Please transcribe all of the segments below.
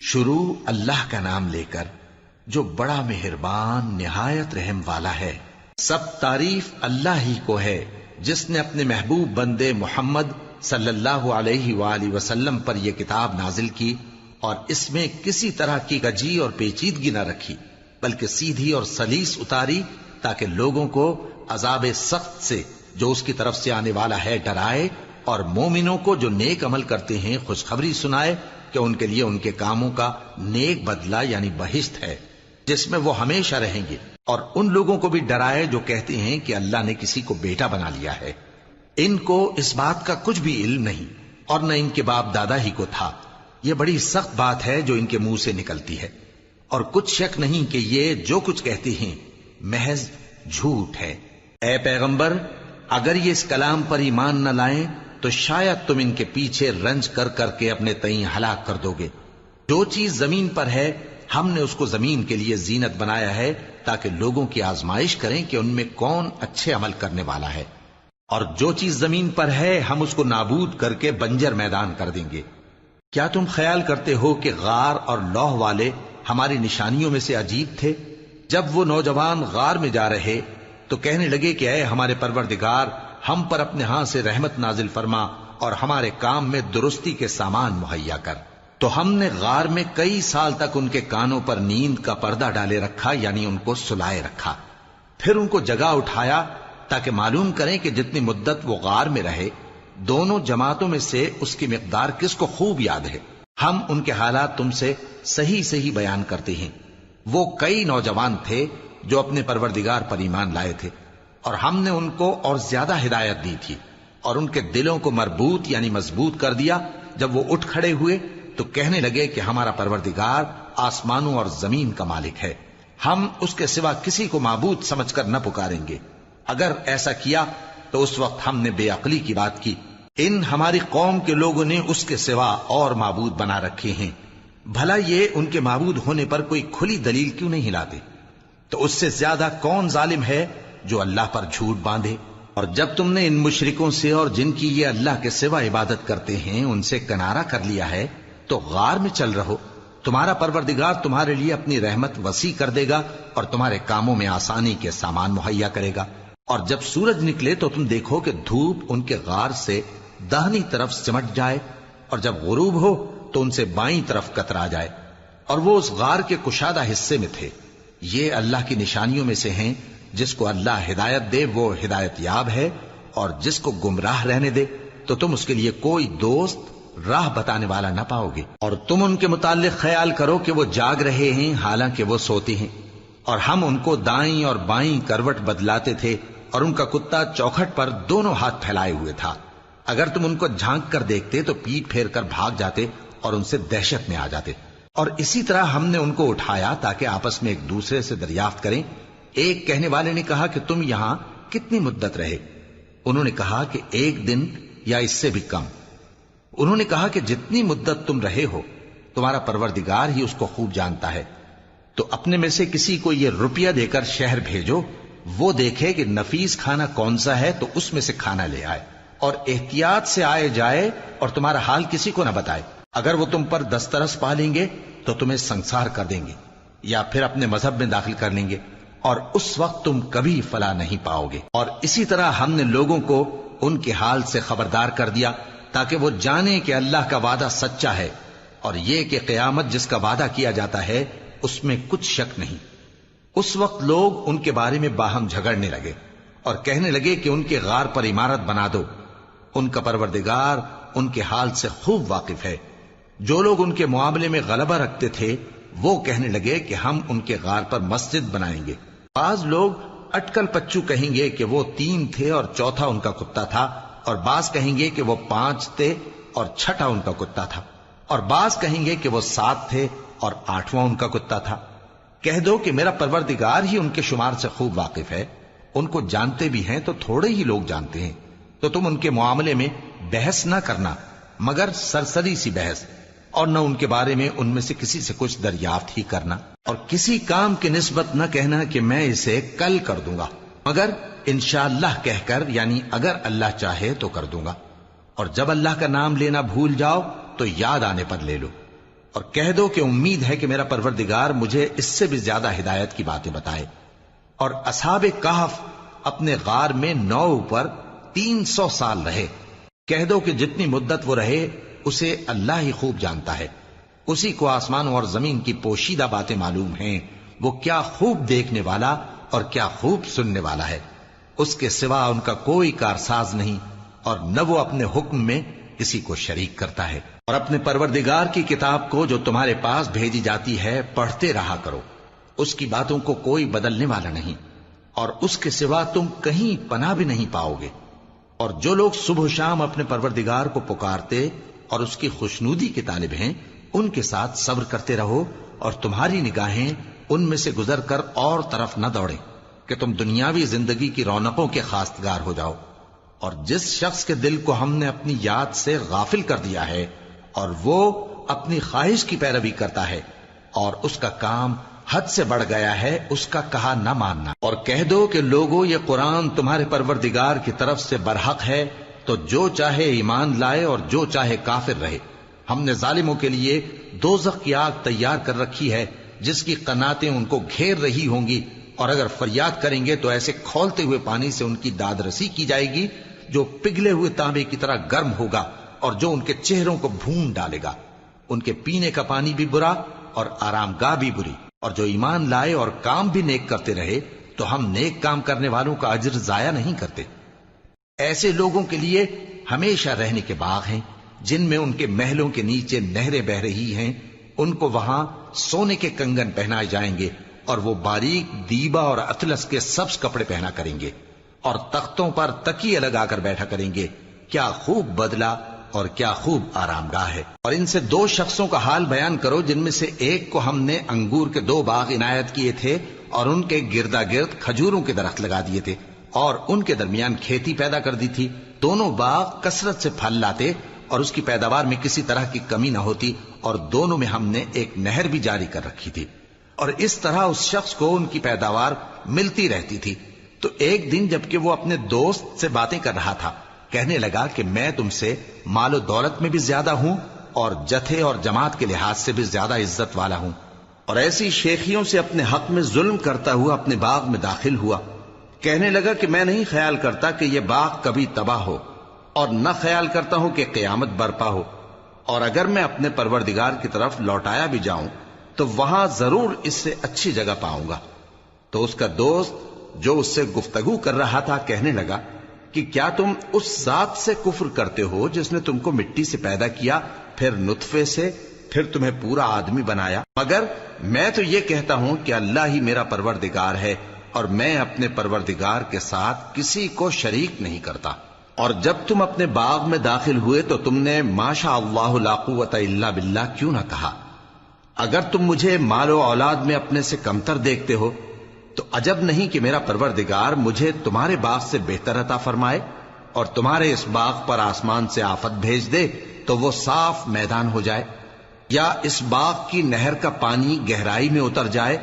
شروع اللہ کا نام لے کر جو بڑا مہربان نہایت رحم والا ہے۔ سب تعریف اللہ ہی کو ہے جس نے اپنے محبوب بندے محمد صلی اللہ علیہ وآلہ وسلم پر یہ کتاب نازل کی اور اس میں کسی طرح کی کجی اور پیچیدگی نہ رکھی، بلکہ سیدھی اور سلیس اتاری تاکہ لوگوں کو عذاب سخت سے جو اس کی طرف سے آنے والا ہے ڈرائے، اور مومنوں کو جو نیک عمل کرتے ہیں خوشخبری سنائے کہ ان کے لیے ان کے کاموں کا نیک بدلہ یعنی بہشت ہے جس میں وہ ہمیشہ رہیں گے، اور ان لوگوں کو بھی ڈرائے جو کہتے ہیں کہ اللہ نے کسی کو بیٹا بنا لیا ہے۔ ان کو اس بات کا کچھ بھی علم نہیں اور نہ ان کے باپ دادا ہی کو تھا۔ یہ بڑی سخت بات ہے جو ان کے منہ سے نکلتی ہے، اور کچھ شک نہیں کہ یہ جو کچھ کہتے ہیں محض جھوٹ ہے۔ اے پیغمبر، اگر یہ اس کلام پر ایمان نہ لائیں تو شاید تم ان کے پیچھے رنج کر کر کے اپنے تئیں ہلاک کر دو گے۔ جو چیز زمین پر ہے ہم نے اس کو زمین کے لیے زینت بنایا ہے تاکہ لوگوں کی آزمائش کریں کہ ان میں کون اچھے عمل کرنے والا ہے، اور جو چیز زمین پر ہے ہم اس کو نابود کر کے بنجر میدان کر دیں گے۔ کیا تم خیال کرتے ہو کہ غار اور لوح والے ہماری نشانیوں میں سے عجیب تھے؟ جب وہ نوجوان غار میں جا رہے تو کہنے لگے کہ اے ہمارے پروردگار، ہم پر اپنے ہاں سے رحمت نازل فرما اور ہمارے کام میں درستی کے سامان مہیا کر۔ تو ہم نے غار میں کئی سال تک ان کے کانوں پر نیند کا پردہ ڈالے رکھا، یعنی ان کو سلائے رکھا، پھر ان کو جگا اٹھایا تاکہ معلوم کریں کہ جتنی مدت وہ غار میں رہے دونوں جماعتوں میں سے اس کی مقدار کس کو خوب یاد ہے۔ ہم ان کے حالات تم سے صحیح صحیح بیان کرتے ہیں۔ وہ کئی نوجوان تھے جو اپنے پروردگار پر ایمان لائے تھے، اور ہم نے ان کو اور زیادہ ہدایت دی تھی، اور ان کے دلوں کو مربوط یعنی مضبوط کر دیا۔ جب وہ اٹھ کھڑے ہوئے تو کہنے لگے کہ ہمارا پروردگار آسمانوں اور زمین کا مالک ہے، ہم اس کے سوا کسی کو معبود سمجھ کر نہ پکاریں گے۔ اگر ایسا کیا تو اس وقت ہم نے بے عقلی کی بات کی۔ ان ہماری قوم کے لوگوں نے اس کے سوا اور معبود بنا رکھے ہیں، بھلا یہ ان کے معبود ہونے پر کوئی کھلی دلیل کیوں نہیں لاتے؟ تو اس سے زیادہ کون ظالم ہے جو اللہ پر جھوٹ باندھے؟ اور جب تم نے ان مشرکوں سے اور جن کی یہ اللہ کے سوا عبادت کرتے ہیں ان سے کنارہ کر لیا ہے تو غار میں چل رہو، تمہارا پروردگار تمہارے لیے اپنی رحمت وسیع کر دے گا اور تمہارے کاموں میں آسانی کے سامان مہیا کرے گا۔ اور جب سورج نکلے تو تم دیکھو کہ دھوپ ان کے غار سے داہنی طرف سمٹ جائے، اور جب غروب ہو تو ان سے بائیں طرف کترا جائے، اور وہ اس غار کے کشادہ حصے میں تھے۔ یہ اللہ کی نشانیوں میں سے ہیں، جس کو اللہ ہدایت دے وہ ہدایت یاب ہے، اور جس کو گمراہ رہنے دے تو تم اس کے لیے کوئی دوست راہ بتانے والا نہ پاؤ گے۔ اور تم ان کے متعلق خیال کرو کہ وہ جاگ رہے ہیں حالانکہ وہ سوتے ہیں، اور ہم ان کو دائیں اور بائیں کروٹ بدلاتے تھے، اور ان کا کتا چوکھٹ پر دونوں ہاتھ پھیلائے ہوئے تھا۔ اگر تم ان کو جھانک کر دیکھتے تو پیٹ پھیر کر بھاگ جاتے اور ان سے دہشت میں آ جاتے۔ اور اسی طرح ہم نے ان کو اٹھایا تاکہ آپس میں ایک دوسرے سے دریافت کریں۔ ایک کہنے والے نے کہا کہ تم یہاں کتنی مدت رہے؟ انہوں نے کہا کہ 1 دن یا اس سے بھی کم۔ انہوں نے کہا کہ جتنی مدت تم رہے ہو تمہارا پروردگار ہی اس کو خوب جانتا ہے، تو اپنے میں سے کسی کو یہ روپیہ دے کر شہر بھیجو، وہ دیکھے کہ نفیس کھانا کون سا ہے تو اس میں سے کھانا لے آئے، اور احتیاط سے آئے جائے اور تمہارا حال کسی کو نہ بتائے۔ اگر وہ تم پر دسترس پا لیں گے تو تمہیں سنسار کر دیں گے یا پھر اپنے مذہب میں داخل کر لیں گے، اور اس وقت تم کبھی فلاح نہیں پاؤ گے۔ اور اسی طرح ہم نے لوگوں کو ان کے حال سے خبردار کر دیا تاکہ وہ جانیں کہ اللہ کا وعدہ سچا ہے، اور یہ کہ قیامت جس کا وعدہ کیا جاتا ہے اس میں کچھ شک نہیں۔ اس وقت لوگ ان کے بارے میں باہم جھگڑنے لگے اور کہنے لگے کہ ان کے غار پر عمارت بنا دو۔ ان کا پروردگار ان کے حال سے خوب واقف ہے۔ جو لوگ ان کے معاملے میں غلبہ رکھتے تھے وہ کہنے لگے کہ ہم ان کے غار پر مسجد بنائیں گے۔ بعض لوگ اٹکل پچو کہیں گے کہ وہ 3 تھے اور چوتھا ان کا کتا تھا، اور بعض کہیں گے کہ وہ 5 تھے اور چھٹا ان کا کتا تھا، اور بعض کہیں گے کہ وہ 7 تھے اور 8واں ان کا کتا تھا۔ کہہ دو کہ میرا پروردگار ہی ان کے شمار سے خوب واقف ہے، ان کو جانتے بھی ہیں تو تھوڑے ہی لوگ جانتے ہیں۔ تو تم ان کے معاملے میں بحث نہ کرنا مگر سرسری سی بحث، اور نہ ان کے بارے میں ان میں سے کسی سے کچھ دریافت ہی کرنا، اور کسی کام کی نسبت نہ کہنا کہ میں اسے کل کر دوں گا، مگر انشاءاللہ کہہ کر، یعنی اگر اللہ چاہے تو کر دوں گا۔ اور جب اللہ کا نام لینا بھول جاؤ تو یاد آنے پر لے لو، اور کہہ دو کہ امید ہے کہ میرا پروردگار مجھے اس سے بھی زیادہ ہدایت کی باتیں بتائے۔ اور اصحاب کہف اپنے غار میں 9 پر 300 سال رہے۔ کہہ دو کہ جتنی مدت وہ رہے اسے اللہ ہی خوب جانتا ہے، اسی کو آسمانوں اور زمین کی پوشیدہ باتیں معلوم ہیں، وہ کیا خوب دیکھنے والا اور کیا خوب سننے والا ہے۔ اس کے سوا ان کا کوئی کارساز نہیں، اور نہ وہ اپنے حکم میں کسی کو شریک کرتا ہے۔ اور اپنے پروردگار کی کتاب کو جو تمہارے پاس بھیجی جاتی ہے پڑھتے رہا کرو، اس کی باتوں کو کوئی بدلنے والا نہیں، اور اس کے سوا تم کہیں پناہ بھی نہیں پاؤ گے۔ اور جو لوگ صبح و شام اپنے پروردگار کو پکارتے اور اس کی خوشنودی کے طالب ہیں، ان کے ساتھ صبر کرتے رہو، اور تمہاری نگاہیں ان میں سے گزر کر اور طرف نہ دوڑیں کہ تم دنیاوی زندگی کی رونقوں کے خواستگار ہو جاؤ۔ اور جس شخص کے دل کو ہم نے اپنی یاد سے غافل کر دیا ہے اور وہ اپنی خواہش کی پیروی کرتا ہے اور اس کا کام حد سے بڑھ گیا ہے، اس کا کہا نہ ماننا۔ اور کہہ دو کہ لوگو یہ قرآن تمہارے پروردگار کی طرف سے برحق ہے، تو جو چاہے ایمان لائے اور جو چاہے کافر رہے۔ ہم نے ظالموں کے لیے دوزخ کی آگ تیار کر رکھی ہے جس کی قناتیں ان کو گھیر رہی ہوں گی، اور اگر فریاد کریں گے تو ایسے کھولتے ہوئے پانی سے ان کی داد رسی کی جائے گی جو پگھلے ہوئے تانبے کی طرح گرم ہوگا اور جو ان کے چہروں کو بھون ڈالے گا۔ ان کے پینے کا پانی بھی برا اور آرام گاہ بھی بری۔ اور جو ایمان لائے اور کام بھی نیک کرتے رہے تو ہم نیک کام کرنے والوں کا اجر ضائع نہیں کرتے۔ ایسے لوگوں کے لیے ہمیشہ رہنے کے باغ ہیں جن میں ان کے محلوں کے نیچے نہریں بہ رہی ہیں، ان کو وہاں سونے کے کنگن پہنائے جائیں گے، اور وہ باریک دیبا اور اطلس کے سبز کپڑے پہنا کریں گے، اور تختوں پر تکیے لگا کر بیٹھا کریں گے۔ کیا خوب بدلہ اور کیا خوب آرام گاہ ہے۔ اور ان سے 2 شخصوں کا حال بیان کرو جن میں سے ایک کو ہم نے انگور کے 2 باغ عنایت کیے تھے اور ان کے گردا گرد کھجوروں کے درخت لگا دیے تھے اور ان کے درمیان کھیتی پیدا کر دی تھی۔ دونوں باغ کثرت سے پھل لاتے اور اس کی پیداوار میں کسی طرح کی کمی نہ ہوتی، اور دونوں میں ہم نے ایک نہر بھی جاری کر رکھی تھی، اور اس طرح اس شخص کو ان کی پیداوار ملتی رہتی تھی۔ تو ایک دن جبکہ وہ اپنے دوست سے باتیں کر رہا تھا، کہنے لگا کہ میں تم سے مال و دولت میں بھی زیادہ ہوں اور جتھے اور جماعت کے لحاظ سے بھی زیادہ عزت والا ہوں، اور ایسی شیخیوں سے اپنے حق میں ظلم کرتا ہوا اپنے باغ میں داخل ہوا۔ کہنے لگا کہ میں نہیں خیال کرتا کہ یہ باغ کبھی تباہ ہو، اور نہ خیال کرتا ہوں کہ قیامت برپا ہو، اور اگر میں اپنے پروردگار کی طرف لوٹایا بھی جاؤں تو وہاں ضرور اس سے اچھی جگہ پاؤں گا۔ تو اس کا دوست جو اس سے گفتگو کر رہا تھا کہنے لگا کہ کیا تم اس ذات سے کفر کرتے ہو جس نے تم کو مٹی سے پیدا کیا، پھر نطفے سے، پھر تمہیں پورا آدمی بنایا؟ مگر میں تو یہ کہتا ہوں کہ اللہ ہی میرا پروردگار ہے، اور میں اپنے پروردگار کے ساتھ کسی کو شریک نہیں کرتا۔ اور جب تم اپنے باغ میں داخل ہوئے تو تم نے ما شاء اللہ لا قوت الا باللہ کیوں نہ کہا؟ اگر تم مجھے مال و اولاد میں اپنے سے کمتر دیکھتے ہو تو عجب نہیں کہ میرا پروردگار مجھے تمہارے باغ سے بہتر عطا فرمائے، اور تمہارے اس باغ پر آسمان سے آفت بھیج دے تو وہ صاف میدان ہو جائے، یا اس باغ کی نہر کا پانی گہرائی میں اتر جائے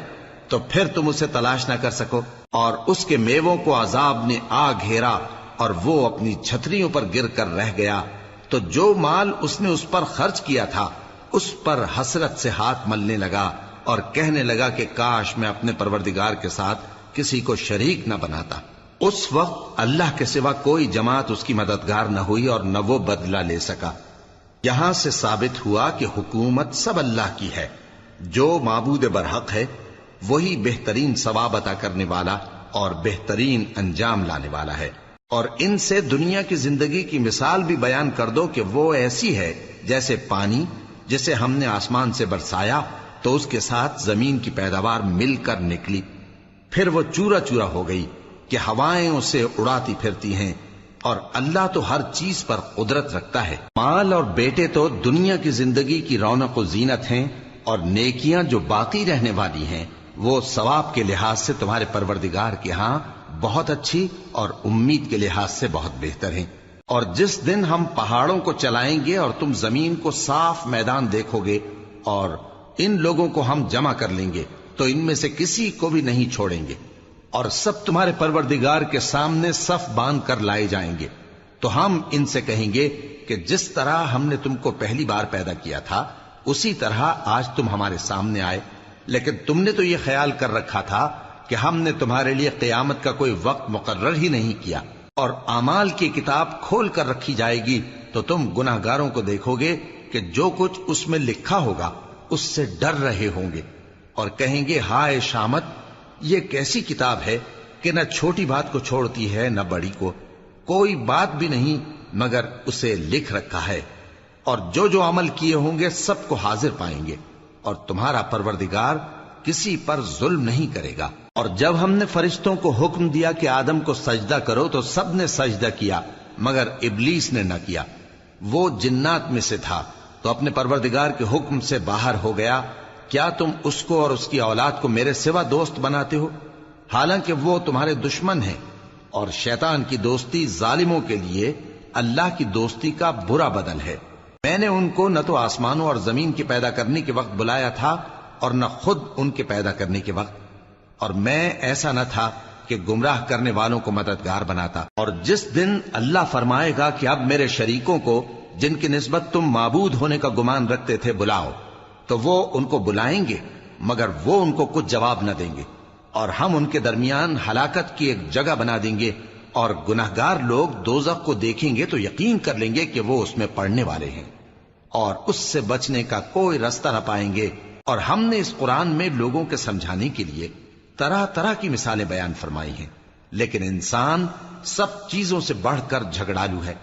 تو پھر تم اسے تلاش نہ کر سکو، اور اس کے میووں کو عذاب نے آ گھیرا اور وہ اپنی چھتریوں پر گر کر رہ گیا، تو جو مال اس نے اس پر خرچ کیا تھا اس پر حسرت سے ہاتھ ملنے لگا اور کہنے لگا کہ کاش میں اپنے پروردگار کے ساتھ کسی کو شریک نہ بناتا۔ اس وقت اللہ کے سوا کوئی جماعت اس کی مددگار نہ ہوئی اور نہ وہ بدلہ لے سکا۔ یہاں سے ثابت ہوا کہ حکومت سب اللہ کی ہے، جو معبود برحق ہے وہی بہترین ثواب عطا کرنے والا اور بہترین انجام لانے والا ہے۔ اور ان سے دنیا کی زندگی کی مثال بھی بیان کر دو کہ وہ ایسی ہے جیسے پانی جسے ہم نے آسمان سے برسایا تو اس کے ساتھ زمین کی پیداوار مل کر نکلی، پھر وہ چورا چورا ہو گئی کہ ہوائیں اسے اڑاتی پھرتی ہیں، اور اللہ تو ہر چیز پر قدرت رکھتا ہے۔ مال اور بیٹے تو دنیا کی زندگی کی رونق و زینت ہیں، اور نیکیاں جو باقی رہنے والی ہیں وہ ثواب کے لحاظ سے تمہارے پروردگار کے ہاں بہت اچھی اور امید کے لحاظ سے بہت بہتر ہیں۔ اور جس دن ہم پہاڑوں کو چلائیں گے اور تم زمین کو صاف میدان دیکھو گے اور ان لوگوں کو ہم جمع کر لیں گے تو ان میں سے کسی کو بھی نہیں چھوڑیں گے، اور سب تمہارے پروردگار کے سامنے صف باندھ کر لائے جائیں گے۔ تو ہم ان سے کہیں گے کہ جس طرح ہم نے تم کو پہلی بار پیدا کیا تھا اسی طرح آج تم ہمارے سامنے آئے، لیکن تم نے تو یہ خیال کر رکھا تھا کہ ہم نے تمہارے لیے قیامت کا کوئی وقت مقرر ہی نہیں کیا، اور اعمال کی کتاب کھول کر رکھی جائے گی تو تم گناہگاروں کو دیکھو گے کہ جو کچھ اس میں لکھا ہوگا اس سے ڈر رہے ہوں گے، اور کہیں گے ہائے شامت، یہ کیسی کتاب ہے کہ نہ چھوٹی بات کو چھوڑتی ہے نہ بڑی کو، کوئی بات بھی نہیں مگر اسے لکھ رکھا ہے، اور جو جو عمل کیے ہوں گے سب کو حاضر پائیں گے، اور تمہارا پروردگار کسی پر ظلم نہیں کرے گا۔ اور جب ہم نے فرشتوں کو حکم دیا کہ آدم کو سجدہ کرو تو سب نے سجدہ کیا مگر ابلیس نے نہ کیا، وہ جنات میں سے تھا تو اپنے پروردگار کے حکم سے باہر ہو گیا۔ کیا تم اس کو اور اس کی اولاد کو میرے سوا دوست بناتے ہو، حالانکہ وہ تمہارے دشمن ہیں، اور شیطان کی دوستی ظالموں کے لیے اللہ کی دوستی کا برا بدل ہے۔ میں نے ان کو نہ تو آسمانوں اور زمین کے پیدا کرنے کے وقت بلایا تھا اور نہ خود ان کے پیدا کرنے کے وقت، اور میں ایسا نہ تھا کہ گمراہ کرنے والوں کو مددگار بناتا۔ اور جس دن اللہ فرمائے گا کہ اب میرے شریکوں کو جن کی نسبت تم معبود ہونے کا گمان رکھتے تھے بلاؤ، تو وہ ان کو بلائیں گے مگر وہ ان کو کچھ جواب نہ دیں گے، اور ہم ان کے درمیان ہلاکت کی ایک جگہ بنا دیں گے، اور گناہگار لوگ دوزخ کو دیکھیں گے تو یقین کر لیں گے کہ وہ اس میں پڑنے والے ہیں، اور اس سے بچنے کا کوئی راستہ نہ پائیں گے۔ اور ہم نے اس قرآن میں لوگوں کے سمجھانے کے لیے طرح طرح کی مثالیں بیان فرمائی ہیں، لیکن انسان سب چیزوں سے بڑھ کر جھگڑالو ہے۔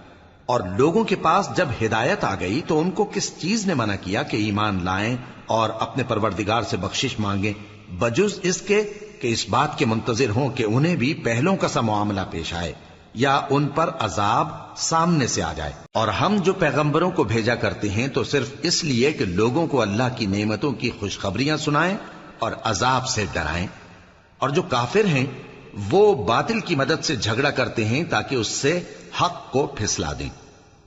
اور لوگوں کے پاس جب ہدایت آ گئی تو ان کو کس چیز نے منع کیا کہ ایمان لائیں اور اپنے پروردگار سے بخشش مانگیں، بجز اس کے کہ اس بات کے منتظر ہوں کہ انہیں بھی پہلوں کا سا معاملہ پیش آئے یا ان پر عذاب سامنے سے آ جائے۔ اور ہم جو پیغمبروں کو بھیجا کرتے ہیں تو صرف اس لیے کہ لوگوں کو اللہ کی نعمتوں کی خوشخبریاں سنائیں اور عذاب سے ڈرائیں، اور جو کافر ہیں وہ باطل کی مدد سے جھگڑا کرتے ہیں تاکہ اس سے حق کو پھسلا دیں،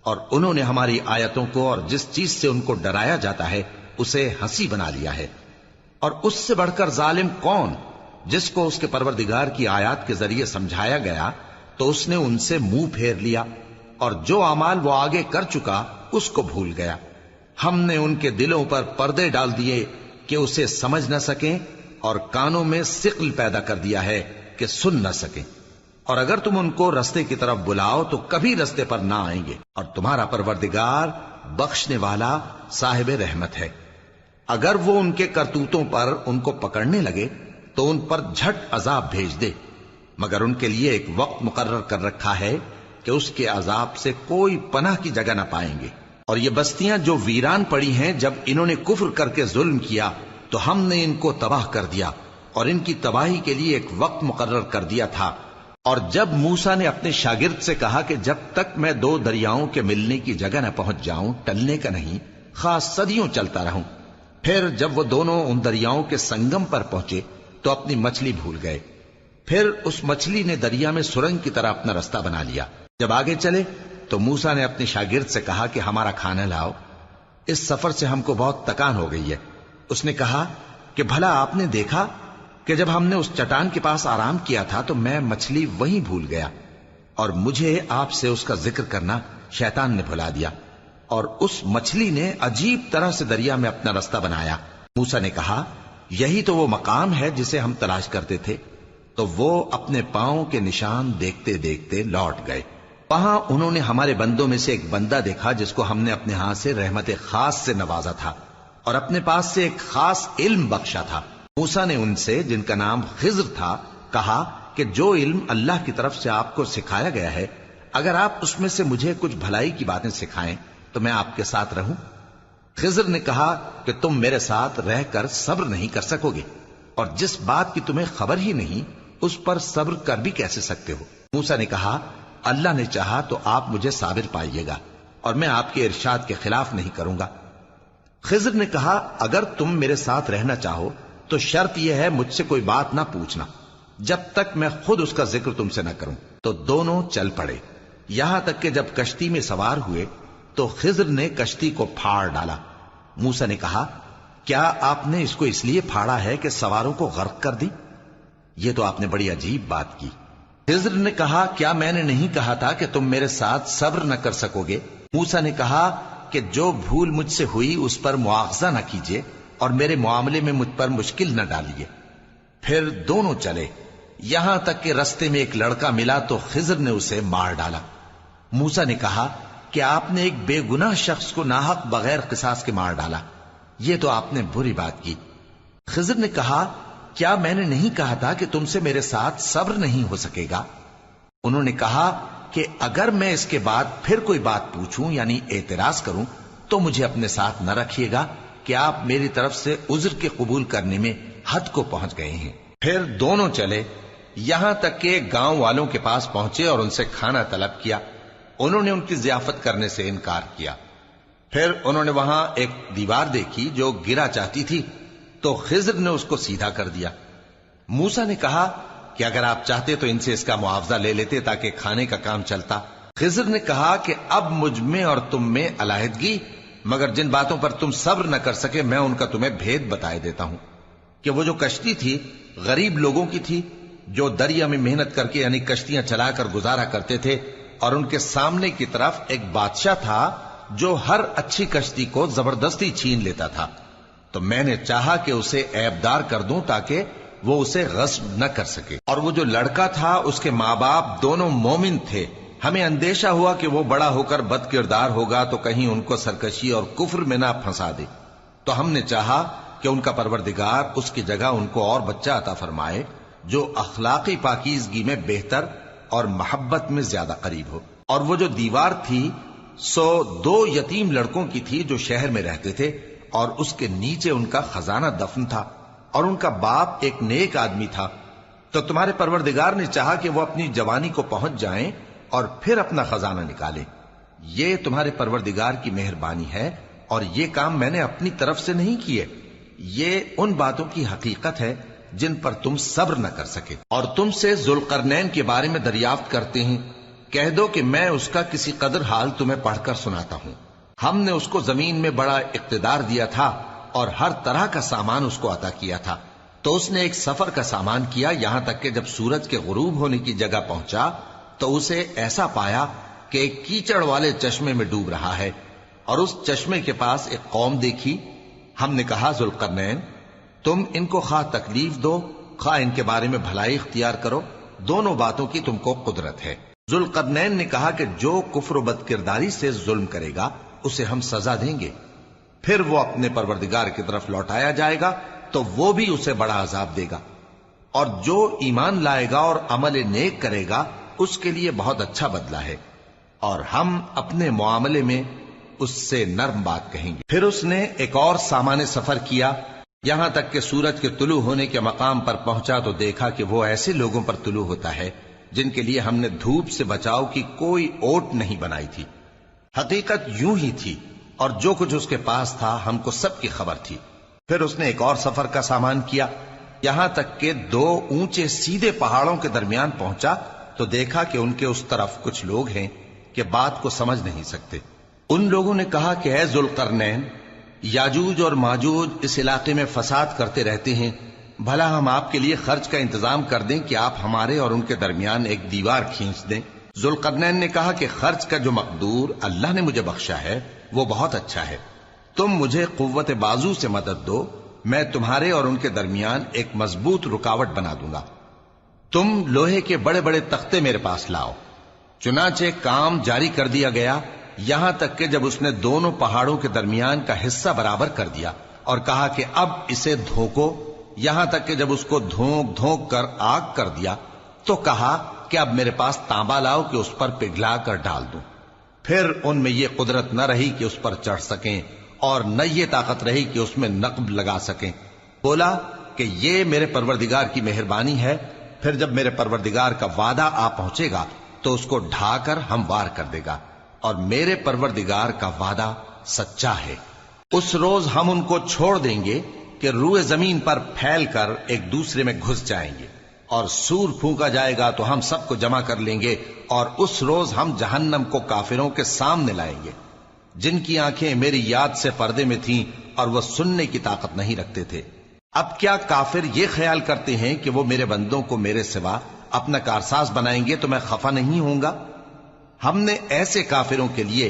اور انہوں نے ہماری آیتوں کو اور جس چیز سے ان کو ڈرایا جاتا ہے اسے ہنسی بنا لیا ہے۔ اور اس سے بڑھ کر ظالم کون، جس کو اس کے پروردگار کی آیات کے ذریعے سمجھایا گیا تو اس نے ان سے منہ پھیر لیا، اور جو اعمال وہ آگے کر چکا اس کو بھول گیا۔ ہم نے ان کے دلوں پر پردے ڈال دیے کہ اسے سمجھ نہ سکیں، اور کانوں میں ثقل پیدا کر دیا ہے کہ سن نہ سکیں، اور اگر تم ان کو رستے کی طرف بلاؤ تو کبھی رستے پر نہ آئیں گے، اور تمہارا پروردگار بخشنے والا صاحب رحمت ہے۔ اگر وہ ان کے کرتوتوں پر ان کو پکڑنے لگے تو ان پر جھٹ عذاب بھیج دے، مگر ان کے لیے ایک وقت مقرر کر رکھا ہے کہ اس کے عذاب سے کوئی پناہ کی جگہ نہ پائیں گے۔ اور یہ بستیاں جو ویران پڑی ہیں، جب انہوں نے کفر کر کے ظلم کیا تو ہم نے ان کو تباہ کر دیا، اور ان کی تباہی کے لیے ایک وقت مقرر کر دیا تھا۔ اور جب موسیٰ نے اپنے شاگرد سے کہا کہ جب تک میں دو دریاؤں کے ملنے کی جگہ نہ پہنچ جاؤں ٹلنے کا نہیں، خاص صدیوں چلتا رہوں، پھر جب وہ دونوں ان دریاؤں کے سنگم پر پہنچے تو اپنی مچھلی بھول گئے، پھر اس مچھلی نے دریا میں سرنگ کی طرح اپنا رستہ بنا لیا۔ جب آگے چلے تو موسیٰ نے اپنے شاگرد سے کہا کہ ہمارا کھانا لاؤ، اس سفر سے ہم کو بہت تکان ہو گئی ہے۔ اس نے کہا کہ بھلا آپ نے دیکھا کہ جب ہم نے اس چٹان کے پاس آرام کیا تھا تو میں مچھلی وہیں بھول گیا، اور مجھے آپ سے اس کا ذکر کرنا شیطان نے بھلا دیا، اور اس مچھلی نے عجیب طرح سے دریا میں اپنا رستہ بنایا۔ موسیٰ نے کہا یہی تو وہ مقام ہے جسے ہم تلاش کرتے تھے، تو وہ اپنے پاؤں کے نشان دیکھتے دیکھتے لوٹ گئے۔ وہاں انہوں نے ہمارے بندوں میں سے ایک بندہ دیکھا جس کو ہم نے اپنے ہاں سے رحمت خاص سے نوازا تھا اور اپنے پاس سے ایک خاص علم بخشا تھا۔ موسیٰ نے ان سے جن کا نام خضر تھا کہا کہ جو علم اللہ کی طرف سے آپ کو سکھایا گیا ہے، اگر آپ اس میں سے مجھے کچھ بھلائی کی باتیں سکھائیں تو میں آپ کے ساتھ رہوں۔ خضر نے کہا کہ تم میرے ساتھ رہ کر صبر نہیں کر سکو گے، اور جس بات کی تمہیں خبر ہی نہیں اس پر صبر کر بھی کیسے سکتے ہو؟ موسیٰ نے کہا اللہ نے چاہا تو آپ مجھے صابر پائیے گا، اور میں آپ کے ارشاد کے خلاف نہیں کروں گا۔ خضر نے کہا اگر تم میرے ساتھ رہنا چاہو تو شرط یہ ہے مجھ سے کوئی بات نہ پوچھنا جب تک میں خود اس کا ذکر تم سے نہ کروں۔ تو دونوں چل پڑے، یہاں تک کہ جب کشتی میں سوار ہوئے تو خضر نے کشتی کو پھاڑ ڈالا۔ موسیٰ نے کہا کیا آپ نے اس کو اس لیے پھاڑا ہے کہ سواروں کو غرق کر دی؟ یہ تو آپ نے بڑی عجیب بات کی۔ خضر نے کہا کیا میں نے نہیں کہا تھا کہ تم میرے ساتھ صبر نہ کر سکو گے؟ موسیٰ نے کہا کہ جو بھول مجھ سے ہوئی اس پر مواخذہ نہ کیجیے اور میرے معاملے میں مجھ پر مشکل نہ ڈالیے۔ پھر دونوں چلے، یہاں تک کہ رستے میں ایک لڑکا ملا تو خضر نے اسے مار ڈالا۔ موسیٰ نے کہا کہ آپ نے ایک بے گناہ شخص کو ناحق بغیر قصاص کے مار ڈالا، یہ تو آپ نے بری بات کی۔ خضر نے کہا کیا میں نے نہیں کہا تھا کہ تم سے میرے ساتھ صبر نہیں ہو سکے گا؟ انہوں نے کہا کہ اگر میں اس کے بعد پھر کوئی بات پوچھوں یعنی اعتراض کروں تو مجھے اپنے ساتھ نہ رکھیے گا کہ آپ میری طرف سے عذر کے قبول کرنے میں حد کو پہنچ گئے ہیں۔ پھر دونوں چلے، یہاں تک کہ گاؤں والوں کے پاس پہنچے اور ان سے کھانا طلب کیا۔ انہوں نے ان کی ضیافت کرنے سے انکار کیا۔ پھر انہوں نے وہاں ایک دیوار دیکھی جو گرا چاہتی تھی تو خضر نے اس کو سیدھا کر دیا۔ موسیٰ نے کہا کہ اگر آپ چاہتے تو ان سے اس کا معاوضہ لے لیتے تاکہ کھانے کا کام چلتا۔ خضر نے کہا کہ اب مجھ میں اور تم میں علیحدگی، مگر جن باتوں پر تم صبر نہ کر سکے میں ان کا تمہیں بھید بتائے دیتا ہوں کہ وہ جو کشتی تھی غریب لوگوں کی تھی جو دریا میں محنت کر کے یعنی کشتیاں چلا کر گزارا کرتے تھے، اور ان کے سامنے کی طرف ایک بادشاہ تھا جو ہر اچھی کشتی کو زبردستی چھین لیتا تھا، تو میں نے چاہا کہ اسے عیبدار کر دوں تاکہ وہ اسے غصب نہ کر سکے۔ اور وہ جو لڑکا تھا اس کے ماں باپ دونوں مومن تھے، ہمیں اندیشہ ہوا کہ وہ بڑا ہو کر بد کردار ہوگا تو کہیں ان کو سرکشی اور کفر میں نہ پھنسا دے، تو ہم نے چاہا کہ ان کا پروردگار اس کی جگہ ان کو اور بچہ عطا فرمائے جو اخلاقی پاکیزگی میں بہتر اور محبت میں زیادہ قریب ہو۔ اور وہ جو دیوار تھی سو 2 یتیم لڑکوں کی تھی جو شہر میں رہتے تھے، اور اس کے نیچے ان کا خزانہ دفن تھا، اور ان کا باپ ایک نیک آدمی تھا۔ تو تمہارے پروردگار نے چاہا کہ وہ اپنی جوانی کو پہنچ جائیں اور پھر اپنا خزانہ نکالیں۔ یہ تمہارے پروردگار کی مہربانی ہے، اور یہ کام میں نے اپنی طرف سے نہیں کیے، یہ ان باتوں کی حقیقت ہے جن پر تم صبر نہ کر سکے۔ اور تم سے ذوالقرنین کے بارے میں دریافت کرتے ہیں، کہہ دو کہ میں اس کا کسی قدر حال تمہیں پڑھ کر سناتا ہوں۔ ہم نے اس کو زمین میں بڑا اقتدار دیا تھا اور ہر طرح کا سامان اس کو عطا کیا تھا، تو اس نے ایک سفر کا سامان کیا، یہاں تک کہ جب سورج کے غروب ہونے کی جگہ پہنچا تو اسے ایسا پایا کہ ایک کیچڑ والے چشمے میں ڈوب رہا ہے، اور اس چشمے کے پاس ایک قوم دیکھی۔ ہم نے کہا ذوالقرنین تم ان کو خواہ تکلیف دو خواہ ان کے بارے میں بھلائی اختیار کرو، دونوں باتوں کی تم کو قدرت ہے۔ ذوالقرنین نے کہا کہ جو کفر و بد کرداری سے ظلم کرے گا اسے ہم سزا دیں گے، پھر وہ اپنے پروردگار کی طرف لوٹایا جائے گا تو وہ بھی اسے بڑا عذاب دے گا، اور جو ایمان لائے گا اور عمل نیک کرے گا اس کے لیے بہت اچھا بدلہ ہے، اور ہم اپنے معاملے میں اس سے نرم بات کہیں گے۔ پھر اس نے ایک اور سامان سفر کیا، یہاں تک کہ سورج کے طلوع ہونے کے مقام پر پہنچا تو دیکھا کہ وہ ایسے لوگوں پر طلوع ہوتا ہے جن کے لیے ہم نے دھوپ سے بچاؤ کی کوئی اوٹ نہیں بنائی تھی، حقیقت یوں ہی تھی، اور جو کچھ اس کے پاس تھا ہم کو سب کی خبر تھی۔ پھر اس نے ایک اور سفر کا سامان کیا، یہاں تک کہ 2 اونچے سیدھے پہاڑوں کے درمیان پہنچا تو دیکھا کہ ان کے اس طرف کچھ لوگ ہیں کہ بات کو سمجھ نہیں سکتے۔ ان لوگوں نے کہا کہ اے ذوالقرنین، یاجوج اور ماجوج اس علاقے میں فساد کرتے رہتے ہیں، بھلا ہم آپ کے لیے خرچ کا انتظام کر دیں کہ آپ ہمارے اور ان کے درمیان ایک دیوار کھینچ دیں۔ ذوالقرنین نے کہا کہ خرچ کا جو مقدور اللہ نے مجھے بخشا ہے وہ بہت اچھا ہے، تم مجھے قوت بازو سے مدد دو، میں تمہارے اور ان کے درمیان ایک مضبوط رکاوٹ بنا دوں گا۔ تم لوہے کے بڑے بڑے تختے میرے پاس لاؤ۔ چنانچہ کام جاری کر دیا گیا، یہاں تک کہ جب اس نے دونوں پہاڑوں کے درمیان کا حصہ برابر کر دیا اور کہا کہ اب اسے دھوکو، یہاں تک کہ جب اس کو دھونک دھونک کر آگ کر دیا تو کہا کہ اب میرے پاس تانبا لاؤ کہ اس پر پگھلا کر ڈال دوں۔ پھر ان میں یہ قدرت نہ رہی کہ اس پر چڑھ سکیں، اور نہ یہ طاقت رہی کہ اس میں نقب لگا سکیں۔ بولا کہ یہ میرے پروردگار کی مہربانی ہے، پھر جب میرے پروردگار کا وعدہ آ پہنچے گا تو اس کو ڈھا کر ہموار کر دے گا، اور میرے پروردگار کا وعدہ سچا ہے۔ اس روز ہم ان کو چھوڑ دیں گے کہ روئے زمین پر پھیل کر ایک دوسرے میں گھس جائیں گے، اور سور پھونکا جائے گا تو ہم سب کو جمع کر لیں گے، اور اس روز ہم جہنم کو کافروں کے سامنے لائیں گے جن کی آنکھیں میری یاد سے پردے میں تھیں اور وہ سننے کی طاقت نہیں رکھتے تھے۔ اب کیا کافر یہ خیال کرتے ہیں کہ وہ میرے بندوں کو میرے سوا اپنا کارساز بنائیں گے تو میں خفا نہیں ہوں گا؟ ہم نے ایسے کافروں کے لیے